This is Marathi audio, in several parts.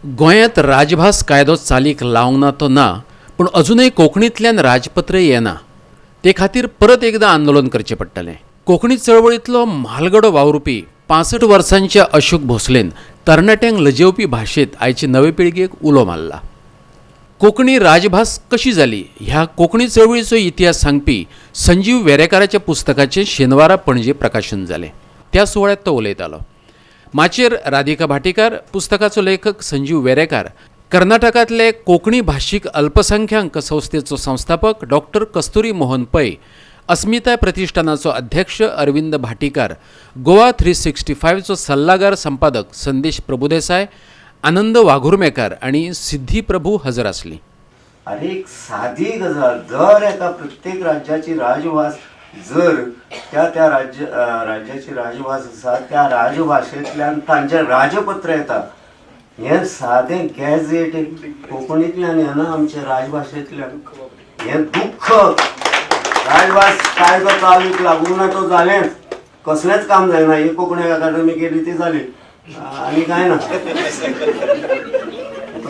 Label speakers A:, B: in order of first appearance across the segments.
A: गोंयांत राजभास कायदो चालीक लावंक ना तो ना, पूण अजूनय कोंकणींतल्यान राजपत्र येना ते खातीर परत एकदां आंदोलन करचें पडटलें। कोंकणी चळवळींतलो म्हालगडो वावुरपी 65 वर्सांच्या अशोक भोसलेन तरणाट्यांक लजेवपी भाशेंत आयचे नवे पिळगेक उलो मारला। कोंकणी राजभास कशी जाली ह्या कोंकणी चळवळीचो इतिहास सांगपी संजीव वेरेकाराच्या पुस्तकाचें शेनवारा पणजे प्रकाशन जालें। त्या सुवाळ्यात तो उलयतालो। माचेर राधिका भाटीकार, पुस्तकाचो लेखक संजीव वेरेकार, कर्नाटकांतले कोंकणी भाशीक अल्पसंख्यांक संस्थेचो संस्थापक डॉक्टर कस्तुरी मोहन पै, अस्मिताय प्रतिश्ठानाचो अध्यक्ष अरविंद भाटीकार, गोवा 365 चो सल्लागार संपादक संदेश प्रभुदेसाय, आनंद वाघुर्मेकार आणि सिद्धी प्रभू हजर आसलीं।
B: आणि एक साधी गजाल, जर एका प्रत्येक राज्याची राजभास जर त्या राज्याची राजभास आसा त्या राजभाशेंतल्यान तांचें राजपत्र येता, हें सादें गॅझेट कोंकणींतल्यान येना आमच्या राजभाशेंतल्यान। हें दुख्ख राजभास कायदो चालूक लागूंक ना तो जालेंच, कसलेंच काम जायना। ही कोंकणी अकादमी केली ती जाली आनी कांय ना।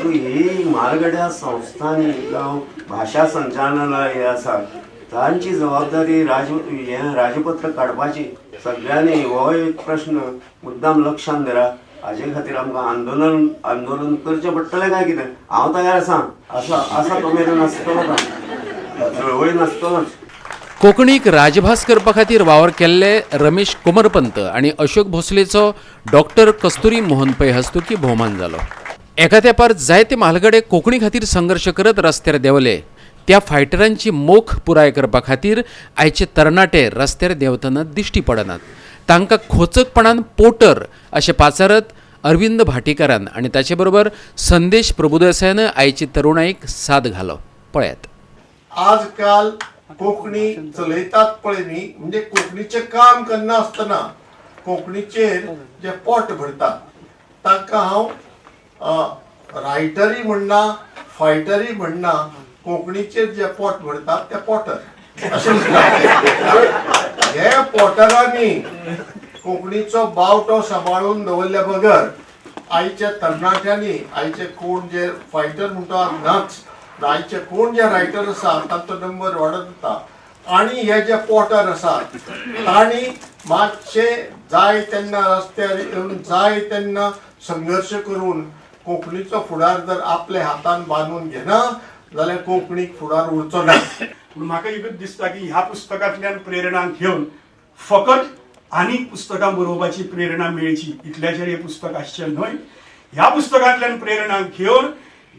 B: ही म्हालगड्या संस्थांनी जावं भाशा संचालनालय हे आसा तांची जबाबदारी राजपत्र काडपाची। सगळ्यांनी हो एक प्रश्न मुद्दाम लक्षांत धरा। हाजे खातीर आमकां आंदोलन करचें पडटलें काय कितें? हांव तयार आसा। असा तो मेरेन नासतलो ना, चळवळी नासतलोच।
A: कोंकणीक राजभास करपा खातीर वावर केल्ले रमेश कोमरपंत आणि अशोक भोसलेचो डॉक्टर कस्तुरी मोहन पै हस्तुकी भोवमान जालो। एका तेंपार जायते म्हालगडे कोंकणी खातीर संघर्श करत रस्त्यार देंवले। त्या फायटरांची मोख पुराय करपा खातीर आयचे तरणाटे रस्त्यार देंवतना दिश्टी पडनात। तांकां खोचकपणान पोटर अशें पाचारत अरविंद भाटीकारान आनी ताचे बरोबर संदेश प्रभुदेसायन आयची तरुणाईक साद घालो। पळयात।
C: आजकाल कोंकणी चलयतात पळय न्ही, म्हणजे कोंकणीचें काम करना आसतना कोंकणीचेर जे पोट भरतात ताका हांव रायटरी म्हणना, फायटरी म्हणना, कोंकणीचेर जे पोट भरतात ते पोटर अशें म्हणटात। हे पोटरांनी कोंकणीचो बावटो सांबाळून दवरल्या बगर आयच्या तरणाट्यांनी, आयचे कोण जे फायटर म्हणटा नाच, आयचे कोण जे रायटर आसा तांचो नंबर वाडत वता। आणि हे जे पोटर आसात तांणी मातशे जाय तेन्ना रस्त्यार येवन जाय तेन्ना संघर्ष करून कोंकणीचो फुडार जर आपल्या हातान बांदून घेना जाल्यार कोंकणीक फुडार उरचो ना।
D: म्हाका एकच दिसता की ह्या पुस्तकांतल्यान प्रेरणा घेवन फकत आनीक पुस्तकां बरोवपाची प्रेरणा मेळची इतल्याचेर हें पुस्तक आसचें न्हय। ह्या पुस्तकांतल्यान प्रेरणा घेवन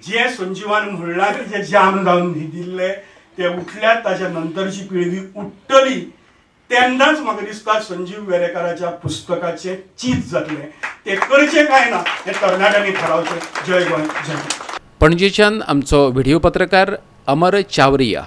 D: जे संजीवान म्हणलां की जे जाम जावन दिल्ले ते उठल्यात, ताच्या नंतरची पिळगी उठटली तेन्नाच म्हाका दिसता संजीव वेरेकाराच्या पुस्तकाचें चीज जातलें। ते करचें काय ना हें तरणाट्यांनी थारावचें। जय गोंय, जय।
A: पणजेच्यान आमचो व्हिडिओ पत्रकार अमर चावरिया।